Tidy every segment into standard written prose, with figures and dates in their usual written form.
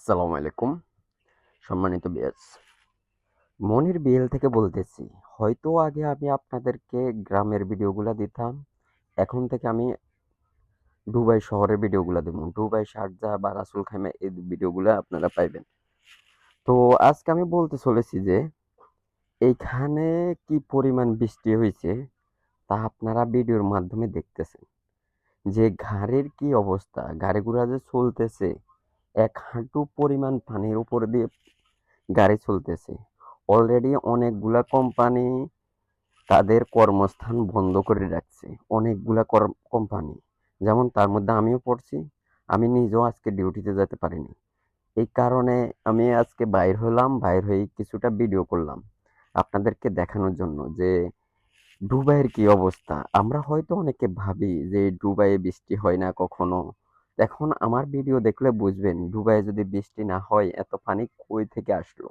আসসালামু আলাইকুম সম্মানিত বিয়াস, মনির বিএল থেকে বলতেছি। হয়তো আগে আমি আপনাদেরকে গ্রামের ভিডিওগুলা দিতাম, এখন থেকে আমি দুবাই শহরের ভিডিওগুলা দেবো। দুবাই শারজাহ বা রাসুল খাইমা এই ভিডিওগুলা আপনারা পাইবেন। তো আজকে আমি বলতে চলেছি যে এইখানে কি পরিমাণ বৃষ্টি হয়েছে তা আপনারা ভিডিওর মাধ্যমে দেখতেছেন। যে ঘাড়ের কি অবস্থা, গাড়িগুলা যে চলতেছে, এক হাঁটু পরিমাণ পানির উপর দিয়ে গাড়ি চলতেছে। অলরেডি অনেকগুলা কোম্পানি তাদের কর্মস্থান বন্ধ করে রাখছে, অনেকগুলা কোম্পানি। যেমন তার মধ্যে আমিও পড়ছি। আমি নিজেও আজকে ডিউটিতে যেতে পারিনি। এই কারণে আমি আজকে বাইর হলাম, বাইর হয়ে কিছুটা ভিডিও করলাম আপনাদেরকে দেখানোর জন্য যে দুবাইয়ের কি অবস্থা। আমরা হয়তো অনেকে ভাবি যে দুবাইয়ে বৃষ্টি হয় না কখনো। এখন আমার ভিডিও দেখলে বুঝবেন দুবাইয়ে যদি বৃষ্টি না হয় এত পানি কই থেকে আসলো।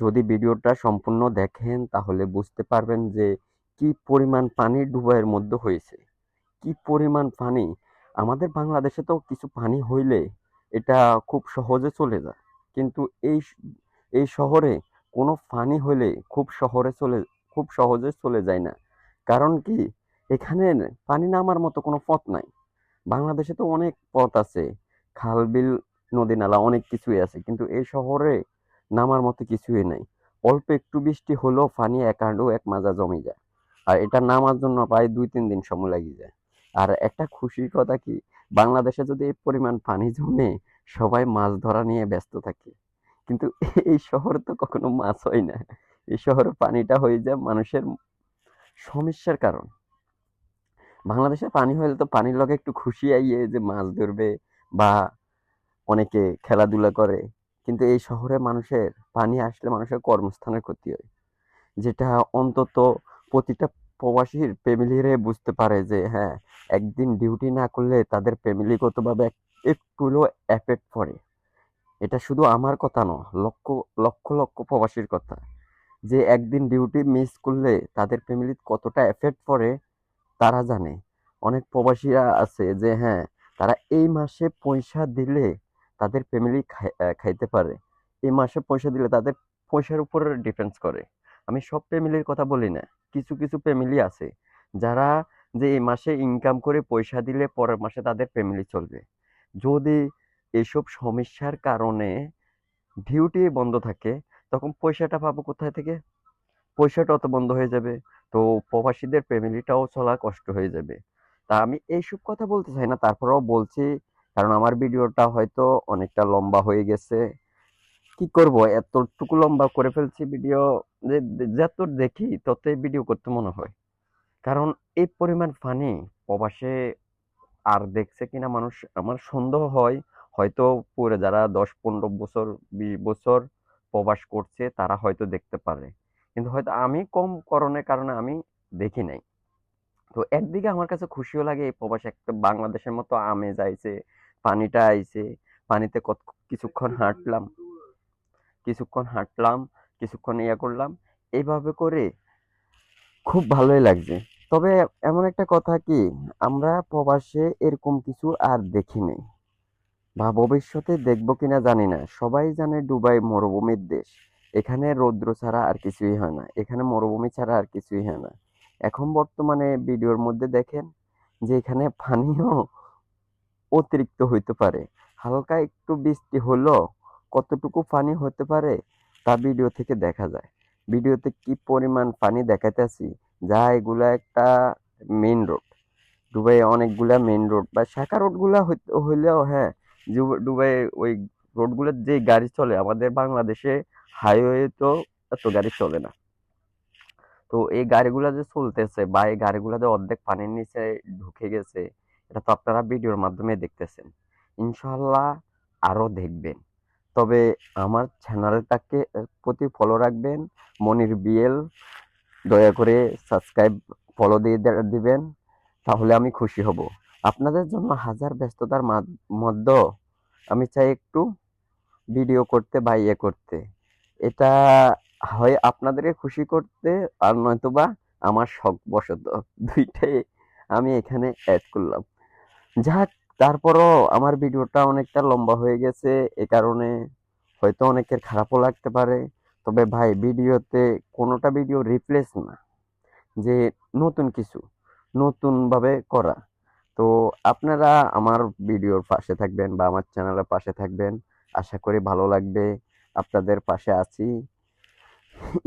যদি ভিডিওটা সম্পূর্ণ দেখেন তাহলে বুঝতে পারবেন যে কি পরিমাণ পানি দুবাইয়ের মধ্যে হয়েছে, কি পরিমাণ পানি। আমাদের বাংলাদেশে তো কিছু পানি হইলে এটা খুব সহজে চলে যায়, কিন্তু এই শহরে কোনো পানি হইলে খুব সহজে চলে যায় না। কারণ কি, এখানে পানি নামার মতো কোনো পথ নাই। বাংলাদেশে তো অনেক পথ আছে, খাল বিল নদী নালা অনেক কিছুই আছে, কিন্তু এই শহরে নামার মতো কিছুই নাই। অল্প একটু বৃষ্টি হলেও পানি এক হাঁটু এক মাজা জমে যায়, আর এটা নামার জন্য প্রায় 2-3 দিন সময় লাগে যায়। আর একটা খুশির কথা কি, বাংলাদেশে যদি এই পরিমাণ পানি জমে সবাই মাছ ধরা নিয়ে ব্যস্ত থাকে, কিন্তু এই শহরে তো কখনো মাছ হয় না। এই শহরে পানিটা হয়ে যায় মানুষের সমস্যার কারণ। বাংলাদেশে পানি হইলে তো পানির লগে একটু খুশি আইয়ে যে মাছ ধরবে বা অনেকে খেলাধুলা করে, কিন্তু এই শহরে মানুষের পানি আসলে মানুষের কর্মস্থানের ক্ষতি হয়, যেটা অন্তত প্রতিটা প্রবাসীর ফ্যামিলিরে বুঝতে পারে যে হ্যাঁ, একদিন ডিউটি না করলে তাদের ফ্যামিলিগতভাবে একটু হলেও এফেক্ট পড়ে। এটা শুধু আমার কথা নয়, লক্ষ লক্ষ লক্ষ প্রবাসীর কথা, যে একদিন ডিউটি মিস করলে তাদের ফ্যামিলির কতটা এফেক্ট পড়ে তারা জানে। অনেক প্রবাসীরা আছে যে হ্যাঁ, তারা এই মাসে পয়সা দিলে তাদের ফ্যামিলি খাইতে পারে। এই মাসে পয়সা দিলে তাদের পয়সার উপর ডিপেন্ডস করে। আমি সব ফ্যামিলির কথা বলি না, কিছু কিছু ফ্যামিলি আছে যারা যে এই মাসে ইনকাম করে পয়সা দিলে পরের মাসে তাদের ফ্যামিলি চলবে। যদি এসব সমস্যার কারণে ডিউটি বন্ধ থাকে, তখন পয়সাটা পাবো কোথায় থেকে? পয়সাটাও তো বন্ধ হয়ে যাবে। তো প্রবাসীদের ফ্যামিলিটাও চলা কষ্ট হয়ে যাবে। তা আমি এইসব কথা বলতে চাই না, তারপরেও বলছি, কারণ আমার ভিডিওটা হয়তো অনেকটা লম্বা হয়ে গেছে। কি করব, এতটুকু লম্বা করে ফেলছি ভিডিও, যে যত দেখি ততই ভিডিও করতে মনে হয়। কারণ এই পরিমাণ ফানি প্রবাসে আর দেখছে কিনা মানুষ আমার সন্দেহ হয়। হয়তো পুরো যারা 10-15 বছর 20 বছর প্রবাস করছে তারা হয়তো দেখতে পারে, কিন্তু হয়তো আমি কম করণের কারণে আমি দেখি নাই। তো একদিকে আমার কাছে খুশিও লাগে, এই প্রবাসে একটা বাংলাদেশের মতো আমেজ আইছে, পানিটা আইছে। পানিতে কিছুক্ষণ হাঁটলাম, কিছুক্ষণ হাঁটলাম কিছুক্ষণ ইয়া করলাম, এইভাবে করে খুব ভালোই লাগছে। তবে এমন একটা কথা কি, আমরা প্রবাসে এরকম কিছু আর দেখিনি বা ভবিষ্যতে দেখবো কিনা জানি না। সবাই জানে দুবাই মরুভূমির দেশ, এখানে রৌদ্র ছাড়া আর কিছুই হয় না, এখানে মরুভূমি ছাড়া আর কিছুই হয় না। এখন বর্তমানে ভিডিওর মধ্যে দেখেন যে এখানে পানিও অতিরিক্ত হইতে পারে। হালকা একটু বৃষ্টি হলো কতটুকু পানি হতে পারে তা ভিডিও থেকে দেখা যায়। ভিডিওতে কি পরিমাণ পানি দেখাইতেছি, যা এগুলা একটা মেইন রোড। দুবাইয়ে অনেকগুলা মেইন রোড বা শাখা রোড গুলা হইলেও হ্যাঁ, দুবাই ওই রোড গুলোর যে গাড়ি চলে, আমাদের বাংলাদেশে হাইওয়ে তো এত গাড়ি চলে না। তো এই গাড়িগুলা যে চলতেছে বা এই গাড়িগুলা যে অর্ধেক পানির নিচে ঢুকে গেছে, এটা তো আপনারা ভিডিওর মাধ্যমে দেখতেছেন। ইনশাল্লাহ আরো দেখবেন। তবে আমার চ্যানেলটাকে প্রতি ফলো রাখবেন, মনির বিএল। দয়া করে সাবস্ক্রাইব ফলো দিয়ে দিবেন, তাহলে আমি খুশি হব। আপনাদের জন্য হাজার ব্যস্ততার মধ্যেও আমি চাই একটু ভিডিও করতে বা ইয়ে করতে। এটা হয় আপনাদেরকে খুশি করতে, আর নয়তোবা আমার শখ বশত, দুইটাই আমি এখানে অ্যাড করলাম। যাক, তারপরও আমার ভিডিওটা অনেকটা লম্বা হয়ে গেছে, এ কারণে হয়তো অনেকের খারাপও লাগতে পারে। তবে ভাই ভিডিওতে কোনোটা ভিডিও রিপ্লেস না, যে নতুন কিছু, নতুনভাবে করা। তো আপনারা আমার ভিডিওর পাশে থাকবেন বা আমার চ্যানেলের পাশে থাকবেন, আশা করি ভালো লাগবে। আপনাদের পাশে আছি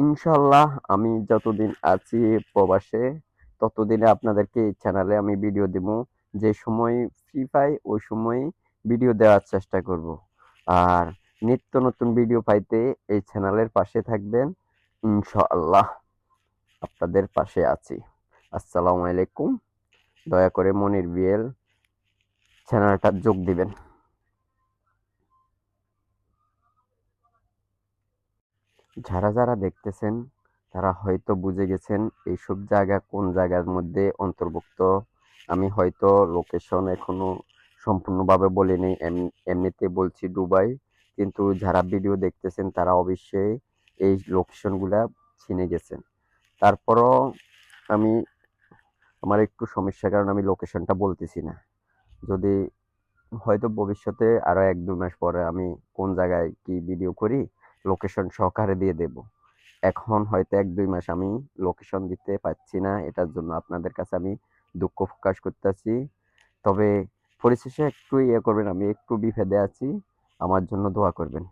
ইনশাল্লাহ। আমি যতদিন আছি প্রবাসে, ততদিনে আপনাদেরকে এই চ্যানেলে আমি ভিডিও দিব। যে সময় ফ্রি পাই ওই সময় ভিডিও দেওয়ার চেষ্টা করব। আর নিত্য নতুন ভিডিও পাইতে এই চ্যানেলের পাশে থাকবেন ইনশাআল্লাহ। আপনাদের পাশে আছি। আসসালামু আলাইকুম। দয়া করে মনির বিএল চ্যানেলটা যোগ দিবেন। যারা যারা দেখতেছেন তারা হয়তো বুঝে গেছেন এইসব জায়গা কোন জায়গার মধ্যে অন্তর্ভুক্ত। আমি হয়তো লোকেশন এখনো সম্পূর্ণভাবে বলিনি, এমনিতে বলছি দুবাই। কিন্তু যারা ভিডিও দেখতেছেন তারা অবশ্যই এই লোকেশনগুলা চিনে গেছেন। তারপরও আমি, আমার একটু সমস্যার কারণে আমি লোকেশনটা বলতেছি না। যদি হয়তো ভবিষ্যতে আরো 1-2 মাস পরে আমি কোন জায়গায় কি ভিডিও করি লোকেশন সহকারে দিয়ে দেব। এখন হয়তো 1-2 মাস আমি লোকেশন দিতে পারছি না, এটার জন্য আপনাদের কাছে আমি দুঃখ প্রকাশ করতেছি। তবে পরিশেষে একটু ইয়ে করবেন, আমি একটু বিপদে আছি, আমার জন্য দোয়া করবেন।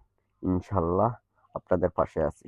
ইনশাল্লাহ আপনাদের পাশে আছি।